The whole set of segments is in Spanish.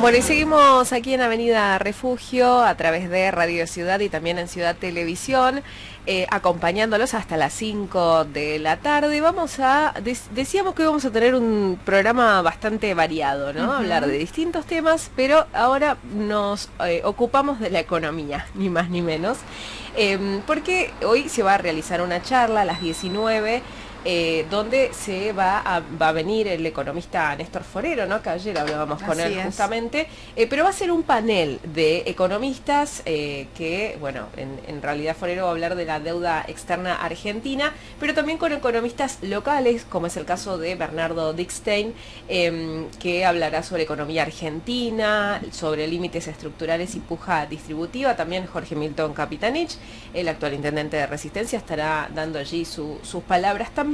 Bueno, y seguimos aquí en Avenida Refugio a través de Radio Ciudad y también en Ciudad Televisión, acompañándolos hasta las 5 de la tarde. Decíamos que íbamos a tener un programa bastante variado, ¿no? Hablar de distintos temas, pero ahora nos ocupamos de la economía, ni más ni menos, porque hoy se va a realizar una charla a las 19, donde va a venir el economista Néstor Forero, ¿no? Que ayer hablábamos con él justamente, pero va a ser un panel de economistas que, bueno, en realidad Forero va a hablar de la deuda externa argentina, pero también con economistas locales, como es el caso de Bernardo Dickstein, que hablará sobre economía argentina, sobre límites estructurales y puja distributiva. También Jorge Milton Capitanich, el actual intendente de Resistencia, estará dando allí sus palabras también.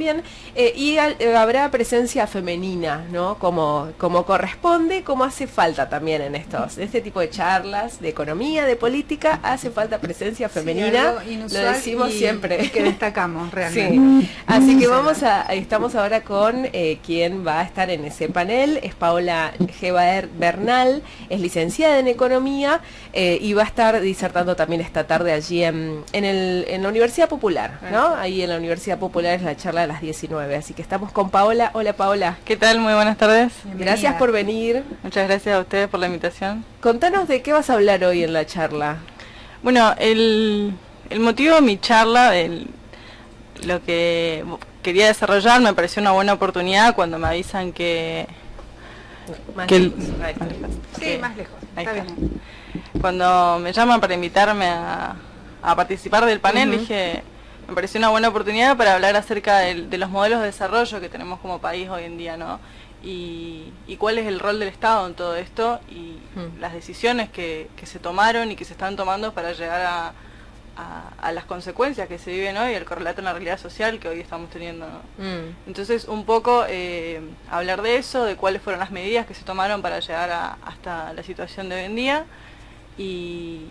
Habrá presencia femenina, ¿no? Como corresponde, como hace falta también en este tipo de charlas de economía, de política, hace falta presencia femenina, lo decimos siempre. Que destacamos realmente. Sí. Así que estamos ahora con quien va a estar en ese panel, es Paola G. Bernal, es licenciada en economía y va a estar disertando también esta tarde allí en la Universidad Popular, ¿no? Ahí en la Universidad Popular es la charla de las 19, así que estamos con Paola. Hola, Paola. ¿Qué tal? Muy buenas tardes. Bienvenida. Gracias por venir. Muchas gracias a ustedes por la invitación. Contanos de qué vas a hablar hoy en la charla. Bueno, el motivo de mi charla, lo que quería desarrollar, me pareció una buena oportunidad cuando me avisan más lejos. Más lejos. Está bien. Cuando me llaman para invitarme a participar del panel, dije, me pareció una buena oportunidad para hablar acerca de los modelos de desarrollo que tenemos como país hoy en día, ¿no? Y cuál es el rol del Estado en todo esto y las decisiones que se tomaron y que se están tomando para llegar a las consecuencias que se viven hoy, el correlato en la realidad social que hoy estamos teniendo, ¿no? Entonces, un poco hablar de eso, de cuáles fueron las medidas que se tomaron para llegar hasta la situación de hoy en día y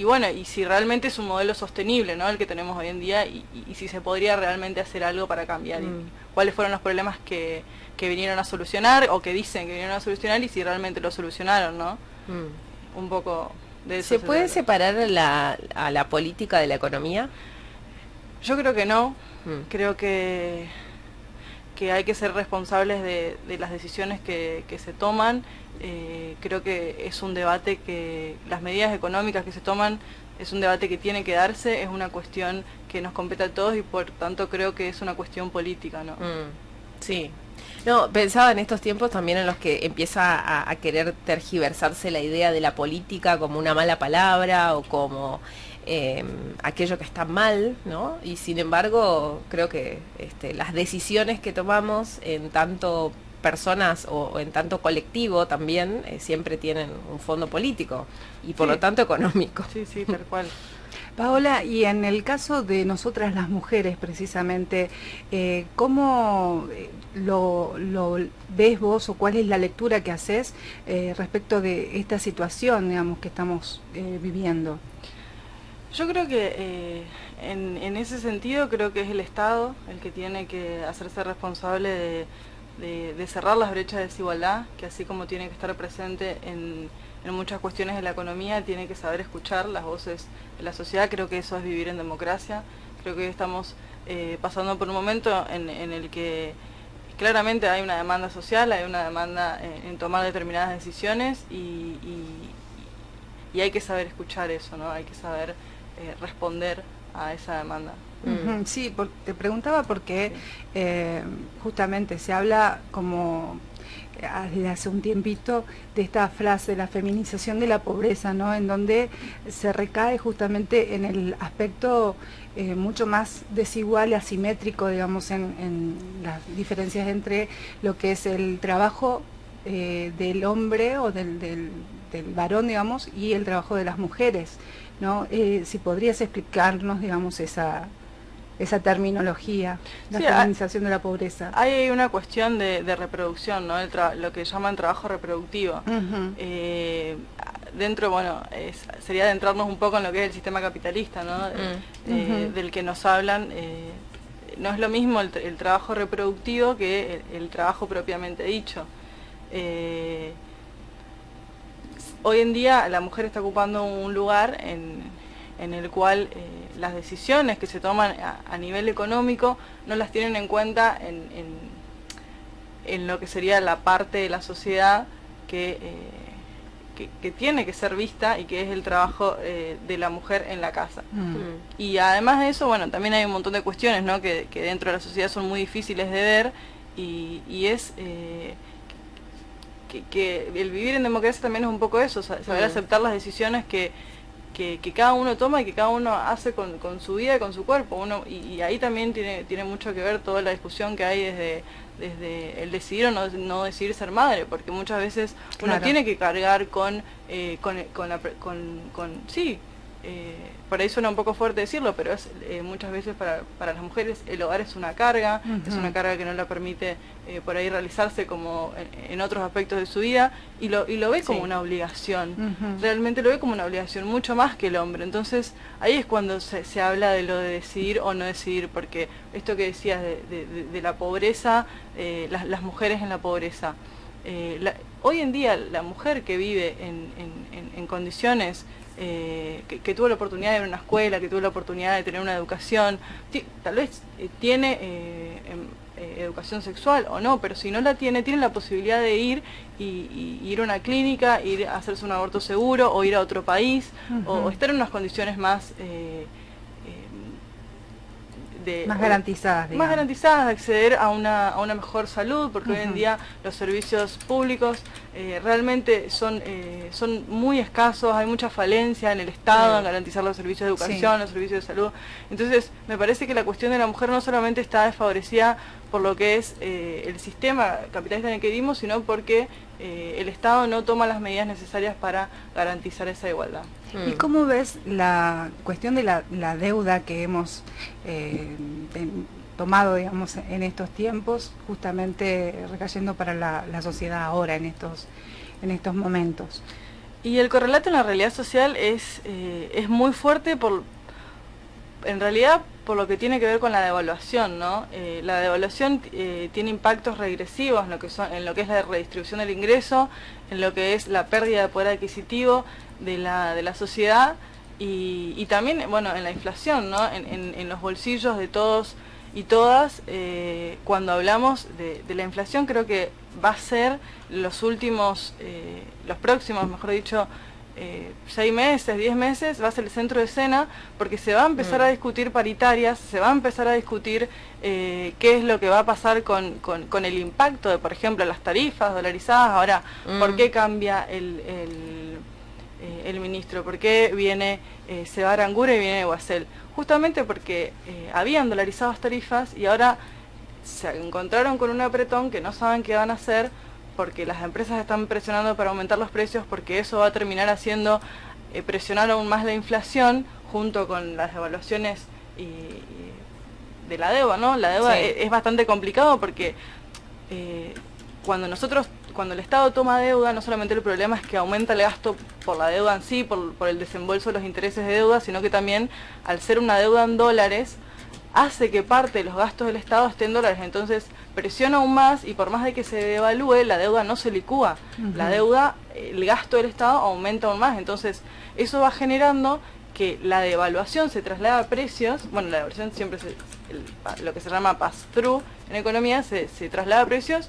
bueno, y si realmente es un modelo sostenible, ¿no? El que tenemos hoy en día y si se podría realmente hacer algo para cambiar y cuáles fueron los problemas que vinieron a solucionar o que dicen que vinieron a solucionar y si realmente lo solucionaron, ¿no? Un poco de eso. ¿Se puede separar a la política de la economía? Yo creo que no. Creo que hay que ser responsables de las decisiones que se toman. Creo que es un debate que las medidas económicas que se toman es un debate que tiene que darse, es una cuestión que nos compete a todos y por tanto creo que es una cuestión política, ¿no? Sí. No, pensaba en estos tiempos también en los que empieza a querer tergiversarse la idea de la política como una mala palabra o como aquello que está mal, ¿no? Y sin embargo, creo que las decisiones que tomamos en tanto personas o en tanto colectivo también siempre tienen un fondo político y por lo tanto económico. Sí, tal cual. Paola, y en el caso de nosotras las mujeres precisamente, ¿cómo lo ves vos o cuál es la lectura que haces respecto de esta situación, digamos, que estamos viviendo? Yo creo que en ese sentido creo que es el Estado el que tiene que hacerse responsable de cerrar las brechas de desigualdad, que así como tiene que estar presente en muchas cuestiones de la economía, tiene que saber escuchar las voces de la sociedad. Creo que eso es vivir en democracia. Creo que estamos pasando por un momento en el que claramente hay una demanda social, hay una demanda en tomar determinadas decisiones y hay que saber escuchar eso, ¿no? Hay que saber responder a esa demanda. Sí, te preguntaba porque justamente se habla como desde hace un tiempito de esta frase, la feminización de la pobreza, ¿no? En donde se recae justamente en el aspecto mucho más desigual y asimétrico, digamos, en las diferencias entre lo que es el trabajo del hombre o del varón, digamos, y el trabajo de las mujeres, ¿no? Si podrías explicarnos, digamos, esa terminología, la feminización de la pobreza. Hay una cuestión de reproducción, ¿no? Lo que llaman trabajo reproductivo. Dentro, bueno, sería adentrarnos un poco en lo que es el sistema capitalista, ¿no? Del que nos hablan. No es lo mismo el trabajo reproductivo que el trabajo propiamente dicho. hoy en día la mujer está ocupando un lugar en el cual las decisiones que se toman a nivel económico no las tienen en cuenta en lo que sería la parte de la sociedad que tiene que ser vista y que es el trabajo de la mujer en la casa. Y además de eso, bueno, también hay un montón de cuestiones, ¿no?, que dentro de la sociedad son muy difíciles de ver, y es que el vivir en democracia también es un poco eso, saber aceptar las decisiones que cada uno toma y que cada uno hace con su vida y con su cuerpo. Y ahí también tiene mucho que ver toda la discusión que hay desde el decidir o no decidir ser madre, porque muchas veces uno tiene que cargar por ahí suena un poco fuerte decirlo, pero es muchas veces para las mujeres el hogar es una carga, es una carga que no la permite por ahí realizarse como en otros aspectos de su vida, y lo ve como una obligación, realmente lo ve como una obligación, mucho más que el hombre. Entonces ahí es cuando se habla de lo de decidir o no decidir, porque esto que decías de la pobreza, las mujeres en la pobreza, hoy en día la mujer que vive en condiciones que tuvo la oportunidad de ir a una escuela, que tuvo la oportunidad de tener una educación, tal vez tiene educación sexual o no, pero si no la tiene la posibilidad de ir y ir a una clínica, ir a hacerse un aborto seguro, o ir a otro país, o estar en unas condiciones más más garantizadas, digamos. Más garantizadas, de acceder a una mejor salud, porque hoy en día los servicios públicos realmente son muy escasos, hay mucha falencia en el Estado en garantizar los servicios de educación, los servicios de salud. Entonces me parece que la cuestión de la mujer no solamente está desfavorecida por lo que es el sistema capitalista en el que vivimos, sino porque el Estado no toma las medidas necesarias para garantizar esa igualdad. ¿Y cómo ves la cuestión de la deuda que hemos tomado, digamos, en estos tiempos, justamente recayendo para la sociedad ahora, en estos momentos? Y el correlato en la realidad social es muy fuerte en realidad por lo que tiene que ver con la devaluación, ¿no? La devaluación tiene impactos regresivos en lo que es la redistribución del ingreso, en lo que es la pérdida de poder adquisitivo de la sociedad, y también, bueno, en la inflación, ¿no?, en los bolsillos de todos y todas. Cuando hablamos de la inflación, creo que va a ser los próximos, mejor dicho, 6 meses, 10 meses, va a ser el centro de escena, porque se va a empezar a discutir paritarias, se va a empezar a discutir qué es lo que va a pasar con el impacto de, por ejemplo, las tarifas dolarizadas. Ahora, ¿por qué cambia el ministro? ¿Por qué viene se va a Arangura y viene Guasel? Justamente porque habían dolarizado las tarifas y ahora se encontraron con un apretón que no saben qué van a hacer, porque las empresas están presionando para aumentar los precios, porque eso va a terminar haciendo presionar aún más la inflación, junto con las devaluaciones de la deuda, ¿no? La deuda es bastante complicado, porque cuando el Estado toma deuda, no solamente el problema es que aumenta el gasto por la deuda en sí, por el desembolso de los intereses de deuda, sino que también, al ser una deuda en dólares, hace que parte de los gastos del Estado esté en dólares. Entonces presiona aún más, y por más de que se devalúe, la deuda no se licúa. La deuda, el gasto del Estado aumenta aún más. Entonces eso va generando que la devaluación se traslada a precios. Bueno, la devaluación siempre lo que se llama pass-through en economía, se traslada a precios,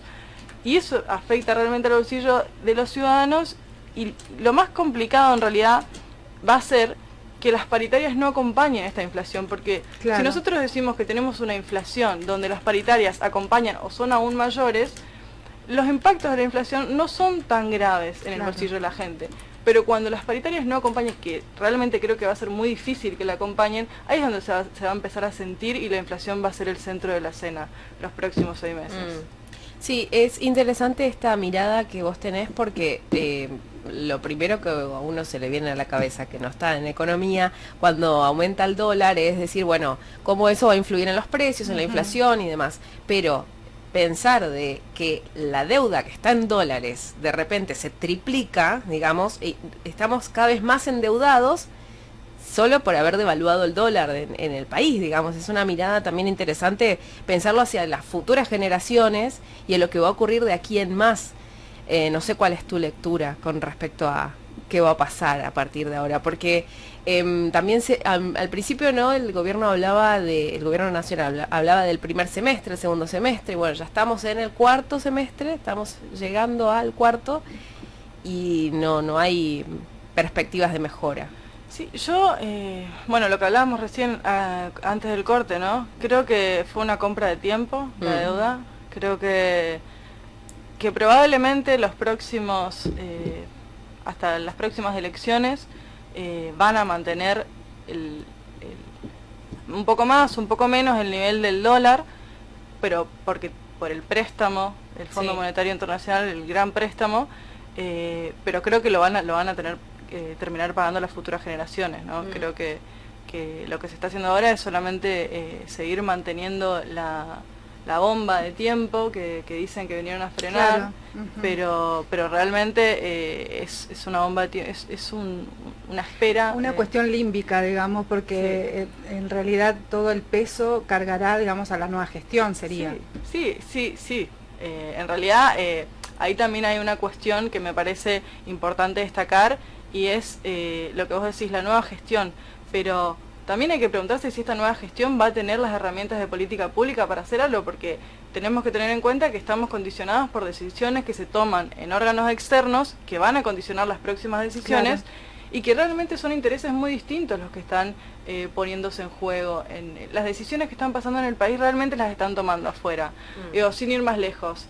y eso afecta realmente al bolsillo de los ciudadanos. Y lo más complicado en realidad va a ser que las paritarias no acompañen esta inflación, porque si nosotros decimos que tenemos una inflación donde las paritarias acompañan o son aún mayores, los impactos de la inflación no son tan graves en el bolsillo de la gente. Pero cuando las paritarias no acompañan, que realmente creo que va a ser muy difícil que la acompañen, ahí es donde se va a empezar a sentir, y la inflación va a ser el centro de la escena los próximos 6 meses. Sí, es interesante esta mirada que vos tenés, porque lo primero que a uno se le viene a la cabeza, que no está en economía, cuando aumenta el dólar, es decir, bueno, cómo eso va a influir en los precios, en la inflación y demás. Pero pensar de que la deuda que está en dólares de repente se triplica, digamos, y estamos cada vez más endeudados solo por haber devaluado el dólar en el país, digamos. Es una mirada también interesante pensarlo hacia las futuras generaciones y en lo que va a ocurrir de aquí en más. No sé cuál es tu lectura con respecto a qué va a pasar a partir de ahora, porque también al principio no el gobierno el gobierno nacional hablaba del primer semestre, el segundo semestre, y bueno, ya estamos en el cuarto semestre, estamos llegando al cuarto y no hay perspectivas de mejora. Sí, yo, bueno, lo que hablábamos recién antes del corte, ¿no? Creo que fue una compra de tiempo, la deuda. Creo que probablemente los próximos, hasta las próximas elecciones, van a mantener un poco más, un poco menos el nivel del dólar, pero por el préstamo, el Fondo Monetario Internacional, el gran préstamo, pero creo que lo van a tener terminar pagando las futuras generaciones, ¿no? Creo que lo que se está haciendo ahora es solamente seguir manteniendo la bomba de tiempo que dicen que vinieron a frenar, claro. pero realmente es una bomba de es una espera. Una cuestión límbica, digamos, porque en realidad todo el peso cargará, digamos, a la nueva gestión, sería. Sí. En realidad ahí también hay una cuestión que me parece importante destacar, y es lo que vos decís, la nueva gestión, pero también hay que preguntarse si esta nueva gestión va a tener las herramientas de política pública para hacer algo, porque tenemos que tener en cuenta que estamos condicionados por decisiones que se toman en órganos externos que van a condicionar las próximas decisiones, claro. Y que realmente son intereses muy distintos los que están poniéndose en juego. Las decisiones que están pasando en el país realmente las están tomando afuera. Digo, sin ir más lejos.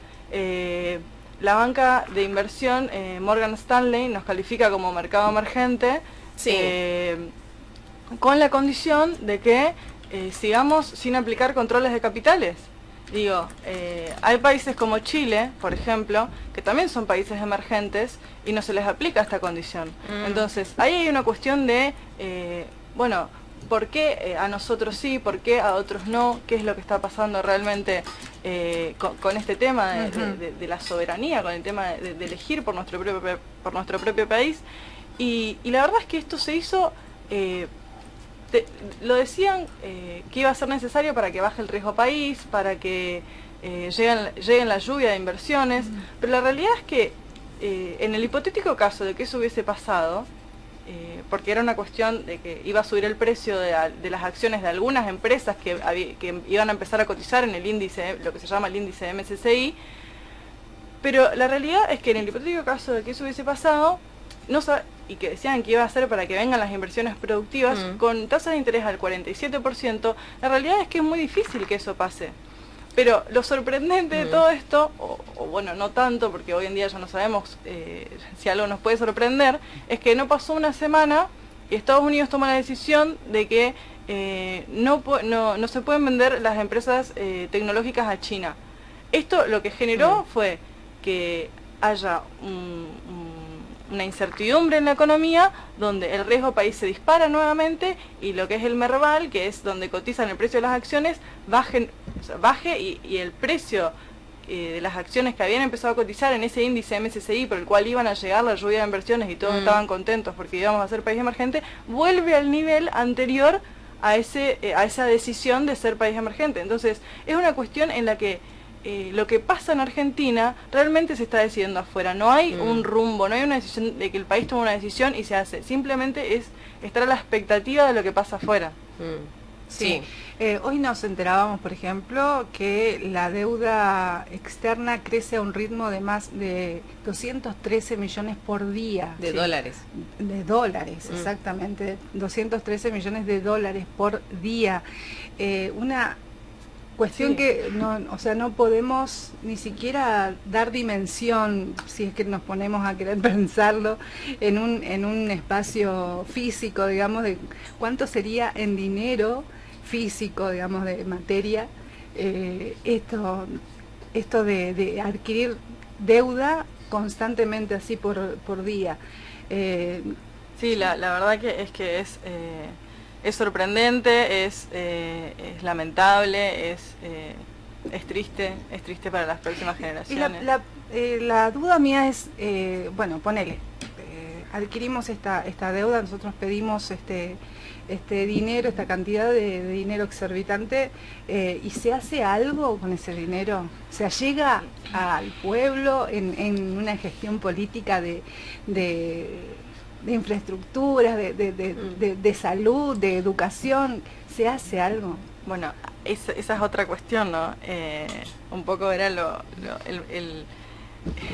La banca de inversión, Morgan Stanley, nos califica como mercado emergente, con la condición de que sigamos sin aplicar controles de capitales. Digo, hay países como Chile, por ejemplo, que también son países emergentes y no se les aplica esta condición. Entonces, ahí hay una cuestión de, bueno, ¿por qué a nosotros sí? ¿Por qué a otros no? ¿Qué es lo que está pasando realmente con este tema de la soberanía, con el tema de elegir por nuestro propio país? Y la verdad es que esto se hizo, lo decían que iba a ser necesario para que baje el riesgo país, para que lleguen la lluvia de inversiones, pero la realidad es que en el hipotético caso de que eso hubiese pasado, porque era una cuestión de que iba a subir el precio de las acciones de algunas empresas que iban a empezar a cotizar en el índice, lo que se llama el índice MSCI, pero la realidad es que en el hipotético caso de que eso hubiese pasado, y que decían que iba a ser para que vengan las inversiones productivas, con tasas de interés al 47%, la realidad es que es muy difícil que eso pase. Pero lo sorprendente de todo esto, o bueno, no tanto, porque hoy en día ya no sabemos si algo nos puede sorprender, es que no pasó una semana y Estados Unidos toma la decisión de que no se pueden vender las empresas tecnológicas a China. Esto lo que generó fue que haya una incertidumbre en la economía, donde el riesgo país se dispara nuevamente y lo que es el Merval, que es donde cotizan el precio de las acciones, baje y el precio de las acciones que habían empezado a cotizar en ese índice MSCI por el cual iban a llegar la lluvia de inversiones y todos estaban contentos porque íbamos a ser país emergente, vuelve al nivel anterior a esa decisión de ser país emergente. Entonces es una cuestión en la que lo que pasa en Argentina realmente se está decidiendo afuera. No hay un rumbo, no hay una decisión de que el país toma una decisión y se hace. Simplemente es estar a la expectativa de lo que pasa afuera. Sí. Hoy nos enterábamos, por ejemplo, que la deuda externa crece a un ritmo de más de 213 millones por día. De dólares. De dólares, exactamente. 213 millones de dólares por día. Una cuestión que no podemos ni siquiera dar dimensión, si es que nos ponemos a querer pensarlo, en un espacio físico, digamos, de cuánto sería en dinero físico, digamos, de materia, esto de adquirir deuda constantemente así por día. Sí, la verdad que es sorprendente, es lamentable, es triste para las próximas generaciones. Y la duda mía es, bueno, ponele, adquirimos esta deuda, nosotros pedimos este dinero, esta cantidad de dinero exorbitante, y ¿se hace algo con ese dinero? ¿Se llega al pueblo en una gestión política de de infraestructuras, de salud, de educación. ¿Se hace algo? Bueno, esa es otra cuestión, ¿no? Un poco era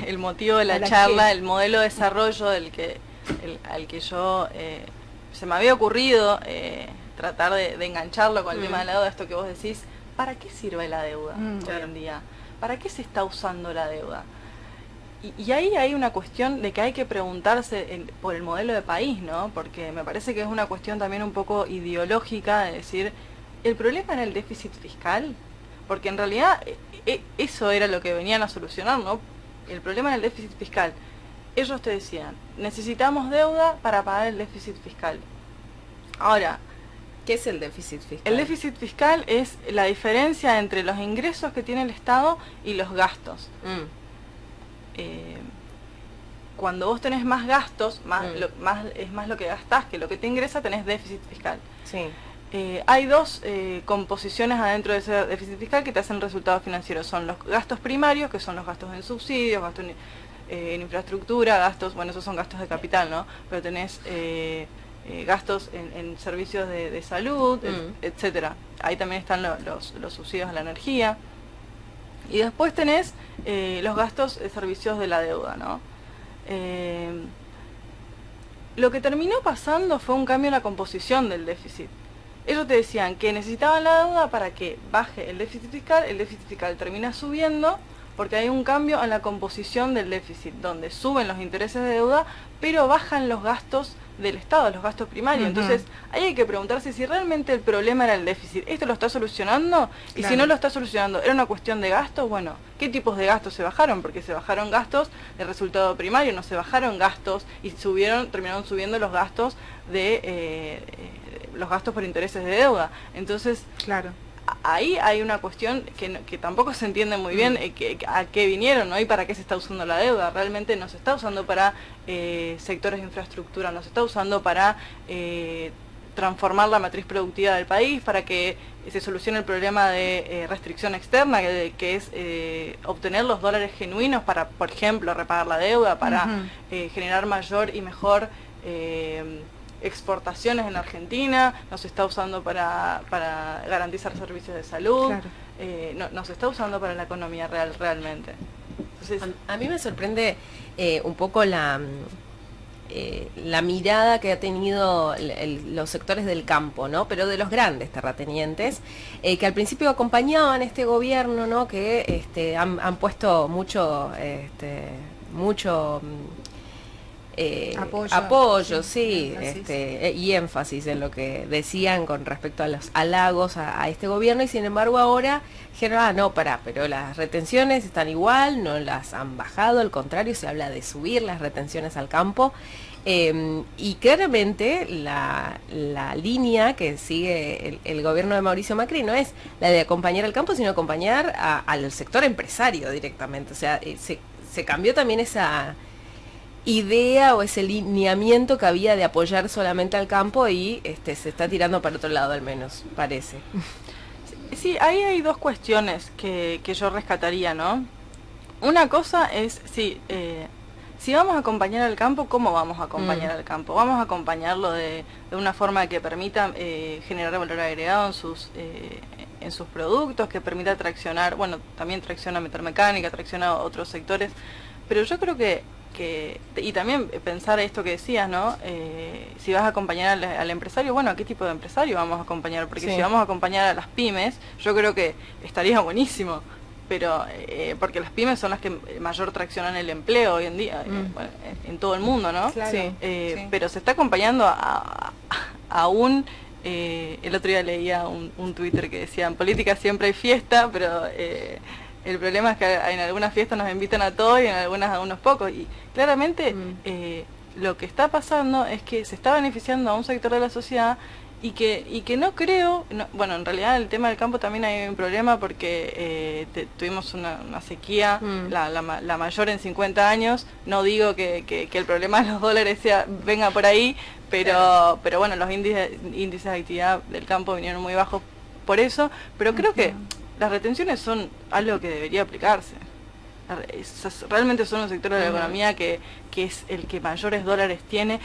el motivo de la charla, el modelo de desarrollo al que yo se me había ocurrido tratar de engancharlo con el tema de la deuda, esto que vos decís. ¿Para qué sirve la deuda hoy en día? ¿Para qué se está usando la deuda? Y ahí hay una cuestión de que hay que preguntarse por el modelo de país, ¿no? Porque me parece que es una cuestión también un poco ideológica de decir, ¿el problema era el déficit fiscal? Porque en realidad eso era lo que venían a solucionar, ¿no? El problema era el déficit fiscal. Ellos te decían, necesitamos deuda para pagar el déficit fiscal. Ahora, ¿qué es el déficit fiscal? El déficit fiscal es la diferencia entre los ingresos que tiene el Estado y los gastos. Cuando vos tenés más gastos, es más lo que gastás que lo que te ingresa, tenés déficit fiscal. Sí. Hay dos composiciones adentro de ese déficit fiscal que te hacen resultados financieros. Son los gastos primarios, que son los gastos en subsidios, gastos en infraestructura, gastos, bueno, esos son gastos de capital, ¿no? Pero tenés gastos en servicios de salud, etcétera. Ahí también están los subsidios a la energía. Y después tenés los gastos de servicios de la deuda, ¿no? Lo que terminó pasando fue un cambio en la composición del déficit. Ellos te decían que necesitaban la deuda para que baje el déficit fiscal termina subiendo porque hay un cambio en la composición del déficit, donde suben los intereses de deuda, pero bajan los gastos del Estado, los gastos primarios. Entonces, ahí hay que preguntarse si realmente el problema era el déficit. ¿Esto lo está solucionando? Y si no lo está solucionando, ¿era una cuestión de gastos? Bueno, ¿qué tipos de gastos se bajaron? Porque se bajaron gastos de resultado primario, no se bajaron gastos y terminaron subiendo los gastos los gastos por intereses de deuda. Entonces, ahí hay una cuestión que tampoco se entiende muy bien a qué vinieron, ¿no? Y para qué se está usando la deuda. Realmente no se está usando para sectores de infraestructura, no se está usando para transformar la matriz productiva del país, para que se solucione el problema de restricción externa, que es obtener los dólares genuinos para, por ejemplo, repagar la deuda, para generar mayor y mejor exportaciones en Argentina, no se está usando para garantizar servicios de salud, no se está usando para la economía realmente. Entonces, a mí me sorprende un poco la mirada que ha tenido los sectores del campo, ¿no? Pero de los grandes terratenientes, que al principio acompañaban este gobierno, ¿no? Que han puesto mucho apoyo, sí, y énfasis en lo que decían con respecto a los halagos a este gobierno, y sin embargo ahora dijeron, pero las retenciones están igual, no las han bajado, al contrario, se habla de subir las retenciones al campo, y claramente la línea que sigue el gobierno de Mauricio Macri no es la de acompañar al campo, sino acompañar al sector empresario directamente. O sea, se cambió también esa idea o ese lineamiento que había de apoyar solamente al campo y se está tirando para otro lado, al menos, parece. Sí, ahí hay dos cuestiones que yo rescataría, ¿no? Una cosa es, si vamos a acompañar al campo, ¿cómo vamos a acompañar al campo? Vamos a acompañarlo de una forma que permita generar valor agregado en sus productos, que permita traccionar, bueno, también tracciona metalmecánica, tracciona otros sectores, pero yo creo que y también pensar esto que decías, ¿no? Si vas a acompañar al empresario, bueno, ¿a qué tipo de empresario vamos a acompañar? Porque si vamos a acompañar a las pymes, yo creo que estaría buenísimo, pero porque las pymes son las que mayor traccionan el empleo hoy en día, bueno, en todo el mundo, ¿no? Pero se está acompañando el otro día leía un Twitter que decía, en política siempre hay fiesta, pero el problema es que en algunas fiestas nos invitan a todos y en algunas a unos pocos. Y claramente lo que está pasando es que se está beneficiando a un sector de la sociedad y que no creo, bueno, en realidad el tema del campo también hay un problema porque tuvimos una sequía, la mayor en 50 años. No digo que el problema de los dólares venga por ahí, pero bueno, los índices de actividad del campo vinieron muy bajos por eso, pero creo que las retenciones son algo que debería aplicarse. realmente son un sector de la economía que es el que mayores dólares tiene,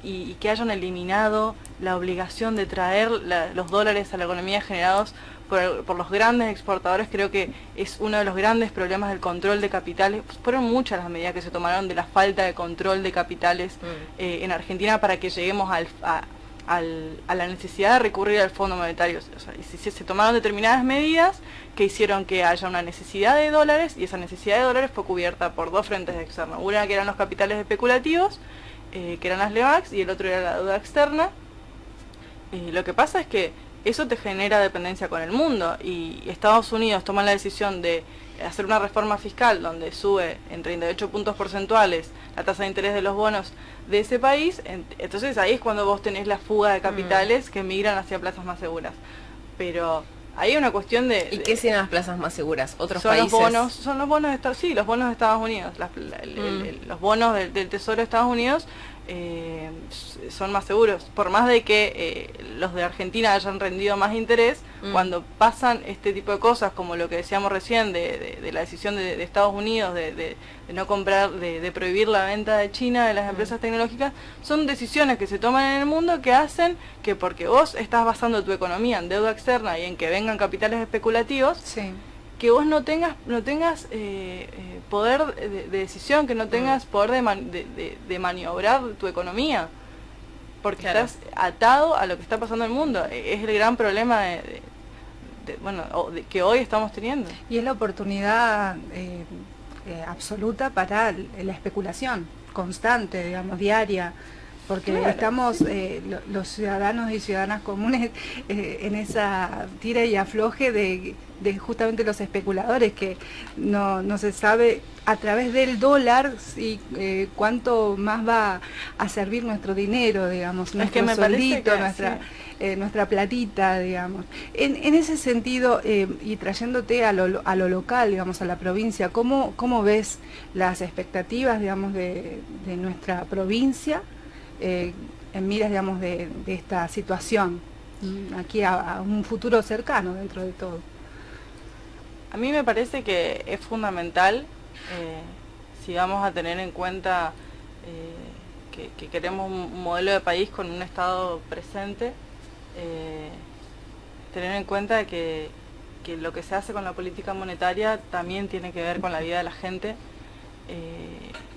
y que hayan eliminado la obligación de traer los dólares a la economía generados por los grandes exportadores. Creo que es uno de los grandes problemas del control de capitales. Fueron muchas las medidas que se tomaron de la falta de control de capitales en Argentina para que lleguemos a la necesidad de recurrir al Fondo Monetario. O sea, se tomaron determinadas medidas que hicieron que haya una necesidad de dólares, y esa necesidad de dólares fue cubierta por dos frentes externos. Una que eran los capitales especulativos, que eran las LEVAX, y el otro era la deuda externa. Lo que pasa es que eso te genera dependencia con el mundo, y Estados Unidos toma la decisión de hacer una reforma fiscal donde sube en 38 puntos porcentuales la tasa de interés de los bonos de ese país. Entonces ahí es cuando vos tenés la fuga de capitales que migran hacia plazas más seguras. Pero hay una cuestión de... ¿Y qué sean las plazas más seguras? ¿Otros son países? Son los bonos de Estados, sí, los bonos de Estados Unidos. Los bonos del Tesoro de Estados Unidos son más seguros. Por más de que los de Argentina hayan rendido más interés, cuando pasan este tipo de cosas, como lo que decíamos recién, de la decisión de Estados Unidos de no comprar, de prohibir la venta de China de las empresas tecnológicas, son decisiones que se toman en el mundo que hacen que, porque vos estás basando tu economía en deuda externa y en que vengan capitales especulativos, que vos no tengas poder de decisión, que no tengas poder de maniobrar tu economía, porque estás atado a lo que está pasando en el mundo. Es el gran problema que hoy estamos teniendo. Y es la oportunidad absoluta para la especulación constante, digamos, diaria, porque estamos los ciudadanos y ciudadanas comunes en esa tira y afloje de justamente los especuladores, que no se sabe a través del dólar cuánto más va a servir nuestro dinero, digamos, nuestro sueldito, nuestra platita, digamos. En ese sentido, y trayéndote a lo local, digamos, a la provincia, ¿cómo ves las expectativas, digamos, de nuestra provincia en miras, digamos, de esta situación aquí a un futuro cercano dentro de todo? A mí me parece que es fundamental, si vamos a tener en cuenta que queremos un modelo de país con un Estado presente, tener en cuenta que lo que se hace con la política monetaria también tiene que ver con la vida de la gente,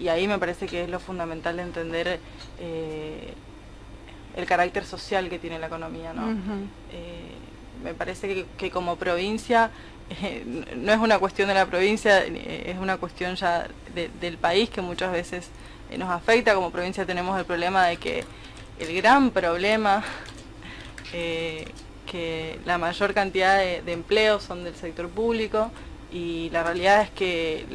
y ahí me parece que es lo fundamental de entender el carácter social que tiene la economía, ¿no? Me parece que como provincia, no es una cuestión de la provincia, es una cuestión ya del país, que muchas veces nos afecta. Como provincia tenemos el problema de que el gran problema, que la mayor cantidad de empleos son del sector público, y la realidad es que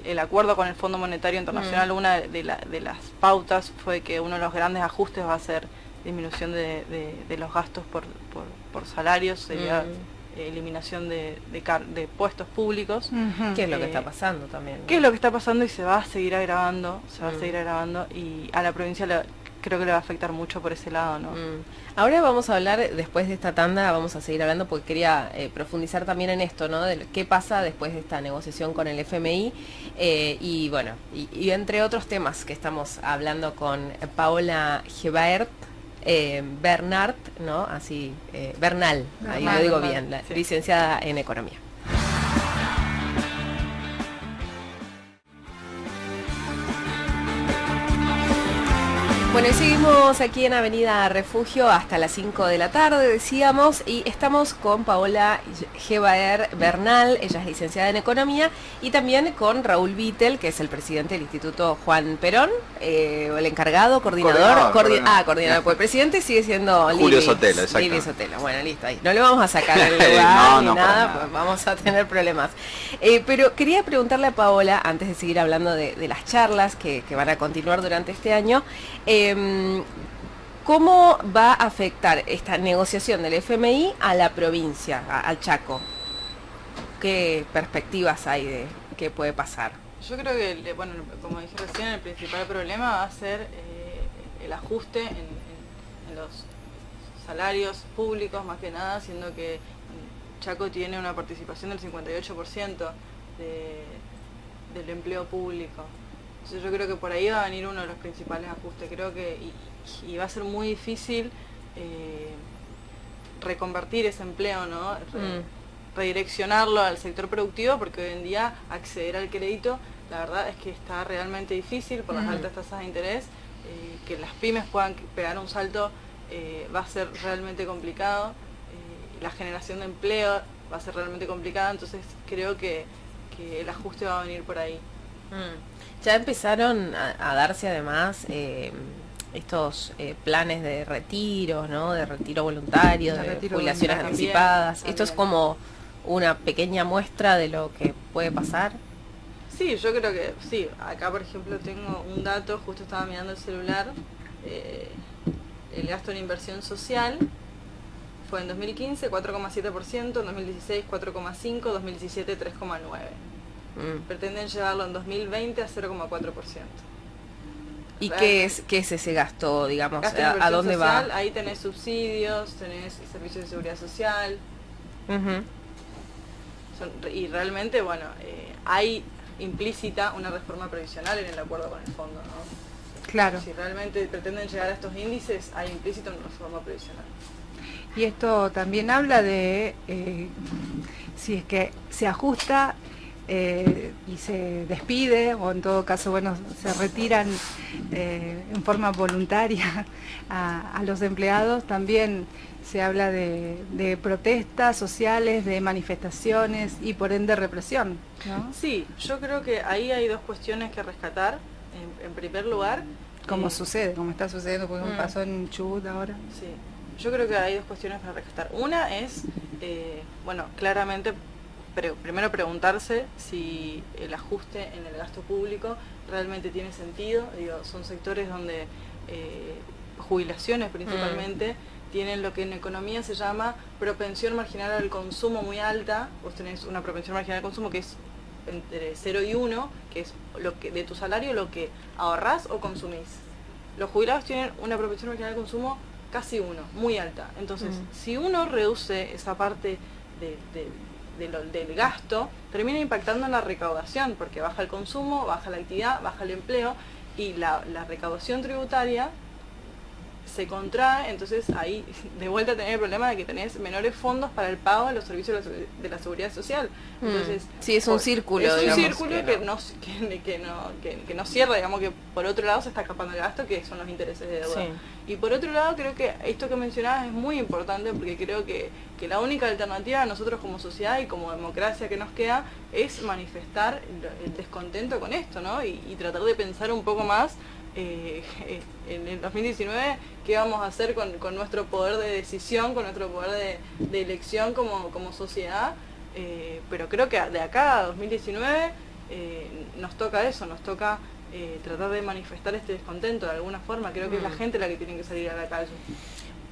el acuerdo con el Fondo Monetario Internacional, una de las pautas fue que uno de los grandes ajustes va a ser disminución de los gastos por salarios, sería eliminación de puestos públicos. ¿Qué es lo que está pasando también? ¿Qué es lo que está pasando? Y se va a seguir agravando, y a la provincia creo que le va a afectar mucho por ese lado, ¿no? Ahora vamos a hablar, después de esta tanda, vamos a seguir hablando, porque quería profundizar también en esto, ¿no? De qué pasa después de esta negociación con el FMI, y bueno, y entre otros temas que estamos hablando con Paola Gebaert Bernard, ¿no? Así, Bernal, ahí lo digo bien, la licenciada en Economía. Bueno, y seguimos aquí en Avenida Refugio hasta las 5 de la tarde, decíamos, y estamos con Paola Gebaert Bernal, ella es licenciada en Economía, y también con Raúl Vittel, que es el presidente del Instituto Juan Perón, el encargado, coordinador, coordinador, pues el presidente sigue siendo Julio Sotelo, exacto. Lili Sotelo, bueno, listo, ahí. No le vamos a sacar el lugar ni nada, pues vamos a tener problemas. Pero quería preguntarle a Paola, antes de seguir hablando de las charlas que van a continuar durante este año, ¿cómo va a afectar esta negociación del FMI a la provincia, al Chaco? ¿Qué perspectivas hay de qué puede pasar? Yo creo que, bueno, como dije recién, el principal problema va a ser el ajuste en los salarios públicos, más que nada, siendo que Chaco tiene una participación del 58% del empleo público. Entonces yo creo que por ahí va a venir uno de los principales ajustes. Creo que y va a ser muy difícil reconvertir ese empleo, ¿no? Redireccionarlo al sector productivo, porque hoy en día acceder al crédito, la verdad es que está realmente difícil por las altas tasas de interés. Que las pymes puedan pegar un salto va a ser realmente complicado. La generación de empleo va a ser realmente complicada, entonces creo que el ajuste va a venir por ahí. Ya empezaron a darse además estos planes de retiros, ¿no? De retiro voluntario, de jubilaciones anticipadas. También. Esto es como una pequeña muestra de lo que puede pasar. Sí, yo creo que sí. Acá, por ejemplo, tengo un dato, justo estaba mirando el celular. El gasto en inversión social fue en 2015 4,7%, en 2016 4,5%, 2017 3,9%. Pretenden llevarlo en 2020 a 0,4%. ¿Y qué es ese gasto, digamos? Gasto ¿A dónde social, va? ahí tenés subsidios, tenés servicios de seguridad social. Y realmente, bueno, hay implícita una reforma previsional en el acuerdo con el fondo, ¿no? Claro. Si realmente pretenden llegar a estos índices, hay implícita una reforma previsional. Y esto también habla de si es que se ajusta y se despide, o en todo caso, bueno, se retiran en forma voluntaria a los empleados. También se habla de protestas sociales, de manifestaciones y por ende represión, ¿no? Sí, yo creo que ahí hay dos cuestiones que rescatar. En primer lugar, como sucede, como está sucediendo, porque pasó en Chubut ahora. Sí, yo creo que hay dos cuestiones para rescatar. Una es, bueno, claramente, primero preguntarse si el ajuste en el gasto público realmente tiene sentido. Digo, son sectores donde jubilaciones principalmente tienen lo que en economía se llama propensión marginal al consumo muy alta. Vos tenés una propensión marginal al consumo que es entre 0 y 1, que es lo que de tu salario lo que ahorrás o consumís. Los jubilados tienen una propensión marginal al consumo casi 1, muy alta. Entonces, si uno reduce esa parte del gasto, termina impactando en la recaudación, porque baja el consumo, baja la actividad, baja el empleo, y la recaudación tributaria se contrae. Entonces ahí de vuelta tenés el problema de que tenés menores fondos para el pago de los servicios de la seguridad social. Entonces, sí, es un círculo. Es un digamos, círculo que no cierra, digamos, que por otro lado se está escapando el gasto, que son los intereses de deuda. Sí. Y por otro lado creo que esto que mencionabas es muy importante, porque creo que la única alternativa a nosotros como sociedad y como democracia que nos queda es manifestar el descontento con esto, ¿no? Y tratar de pensar un poco más en el 2019 qué vamos a hacer con nuestro poder de decisión, con nuestro poder de elección como sociedad. Pero creo que de acá a 2019 nos toca eso, nos toca tratar de manifestar este descontento de alguna forma. Creo que es la gente la que tiene que salir a la calle.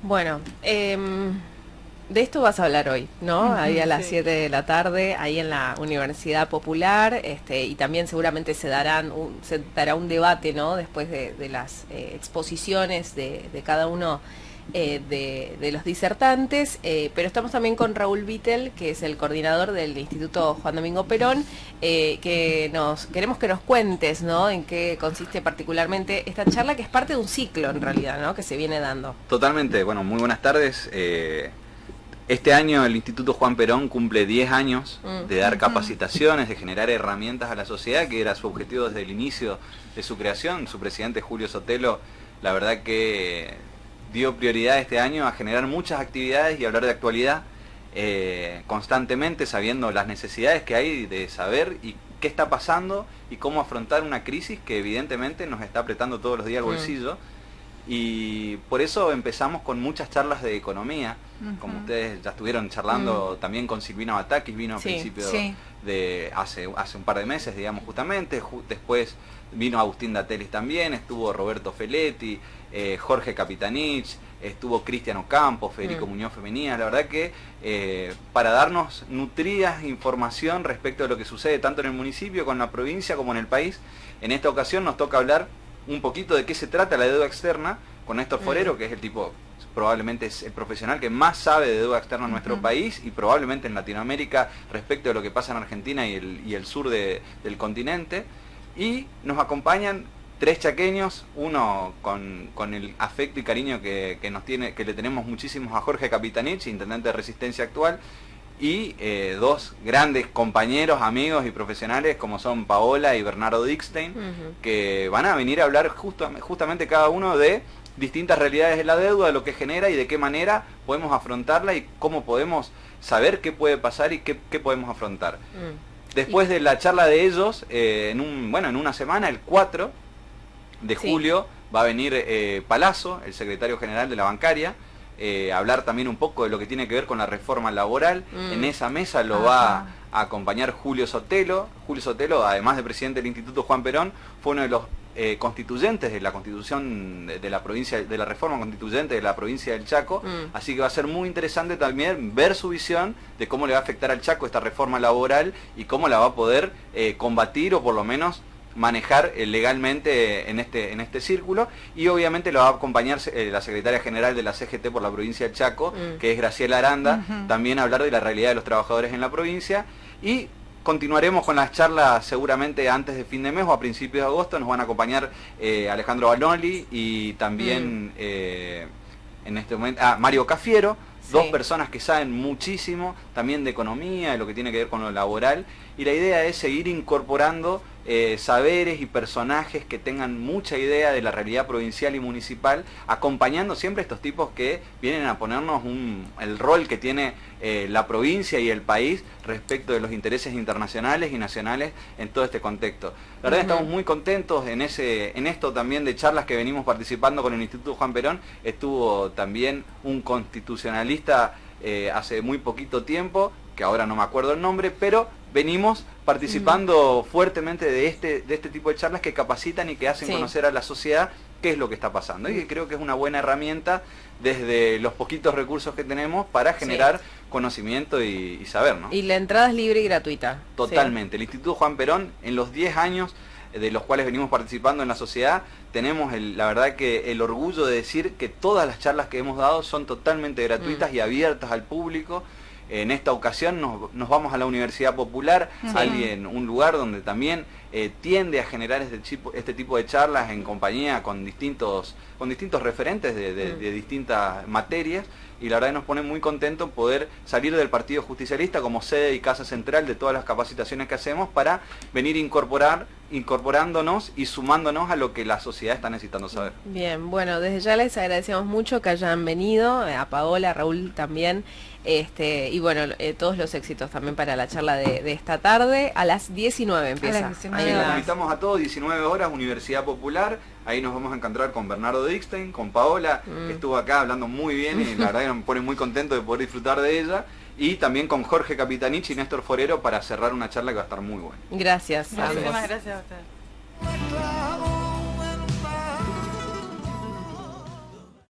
Bueno, de esto vas a hablar hoy, ¿no? Ahí a las 7 de la tarde, ahí en la Universidad Popular, y también seguramente se dará un debate, ¿no? Después de las exposiciones de cada uno de los disertantes, pero estamos también con Raúl Vittel, que es el coordinador del Instituto Juan Domingo Perón, que queremos que nos cuentes, ¿no? En qué consiste particularmente esta charla, que es parte de un ciclo en realidad, ¿no? Que se viene dando. Totalmente, bueno, muy buenas tardes. Este año el Instituto Juan Perón cumple 10 años de dar capacitaciones, de generar herramientas a la sociedad, que era su objetivo desde el inicio de su creación. Su presidente Julio Sotelo, la verdad que dio prioridad este año a generar muchas actividades y hablar de actualidad constantemente, sabiendo las necesidades que hay de saber y qué está pasando y cómo afrontar una crisis que evidentemente nos está apretando todos los días el bolsillo. Y por eso empezamos con muchas charlas de economía, como ustedes ya estuvieron charlando también con Silvina Batakis, vino a principio de hace un par de meses, digamos, justamente. Después vino Agustín Datelis también, estuvo Roberto Feletti, Jorge Capitanich, estuvo Cristiano Campos, Federico Muñoz Femenía. La verdad que para darnos nutrida información respecto de lo que sucede tanto en el municipio, con la provincia, como en el país. En esta ocasión nos toca hablar un poquito de qué se trata la deuda externa con Néstor Forero, que es el tipo probablemente es el profesional que más sabe de deuda externa en nuestro país y probablemente en Latinoamérica respecto de lo que pasa en Argentina y el sur del continente. Y nos acompañan 3 chaqueños, uno con el afecto y cariño que le tenemos muchísimos a Jorge Capitanich, intendente de Resistencia actual, y 2 grandes compañeros, amigos y profesionales como son Paola y Bernardo Dickstein, que van a venir a hablar justamente cada uno de distintas realidades de la deuda, de lo que genera y de qué manera podemos afrontarla y cómo podemos saber qué puede pasar y qué podemos afrontar. Después de la charla de ellos, en una semana, el 4 de julio, va a venir Palazzo, el secretario general de la bancaria, hablar también un poco de lo que tiene que ver con la reforma laboral. En esa mesa lo va a acompañar Julio Sotelo. Julio Sotelo, además de presidente del Instituto Juan Perón, fue uno de los constituyentes de la constitución de la provincia, de la reforma constituyente de la provincia del Chaco, así que va a ser muy interesante también ver su visión de cómo le va a afectar al Chaco esta reforma laboral y cómo la va a poder combatir o por lo menos manejar legalmente en este círculo. Y obviamente lo va a acompañar la secretaria general de la CGT por la provincia del Chaco, que es Graciela Aranda, también a hablar de la realidad de los trabajadores en la provincia. Y continuaremos con las charlas seguramente antes de fin de mes o a principios de agosto. Nos van a acompañar Alejandro Banoli y también en este momento Mario Cafiero, 2 personas que saben muchísimo también de economía, de lo que tiene que ver con lo laboral, y la idea es seguir incorporando saberes y personajes que tengan mucha idea de la realidad provincial y municipal, acompañando siempre a estos tipos que vienen a ponernos el rol que tiene la provincia y el país respecto de los intereses internacionales y nacionales en todo este contexto. La verdad estamos muy contentos en esto también de charlas que venimos participando con el Instituto Juan Perón. Estuvo también un constitucionalista hace muy poquito tiempo, que ahora no me acuerdo el nombre, pero venimos participando fuertemente de este tipo de charlas que capacitan y que hacen conocer a la sociedad qué es lo que está pasando. Y creo que es una buena herramienta desde los poquitos recursos que tenemos para generar conocimiento y saber, ¿no? Y la entrada es libre y gratuita. Totalmente. El Instituto Juan Perón, en los 10 años de los cuales venimos participando en la sociedad, tenemos la verdad que el orgullo de decir que todas las charlas que hemos dado son totalmente gratuitas y abiertas al público. En esta ocasión nos vamos a la Universidad Popular, un lugar donde también tiende a generar este tipo de charlas en compañía con distintos referentes de distintas materias, y la verdad que nos pone muy contentos poder salir del Partido Justicialista como sede y casa central de todas las capacitaciones que hacemos para venir incorporándonos y sumándonos a lo que la sociedad está necesitando saber. Bien, bueno, desde ya les agradecemos mucho que hayan venido, a Paola, a Raúl también, y bueno, todos los éxitos también para la charla de esta tarde. A las 19 empieza. Ahí los invitamos a todos, 19 horas, Universidad Popular. Ahí nos vamos a encontrar con Bernardo Dickstein, con Paola, que estuvo acá hablando muy bien y la verdad que nos pone muy contento de poder disfrutar de ella. Y también con Jorge Capitanich y Néstor Forero para cerrar una charla que va a estar muy buena. Gracias. Muchísimas gracias a ustedes.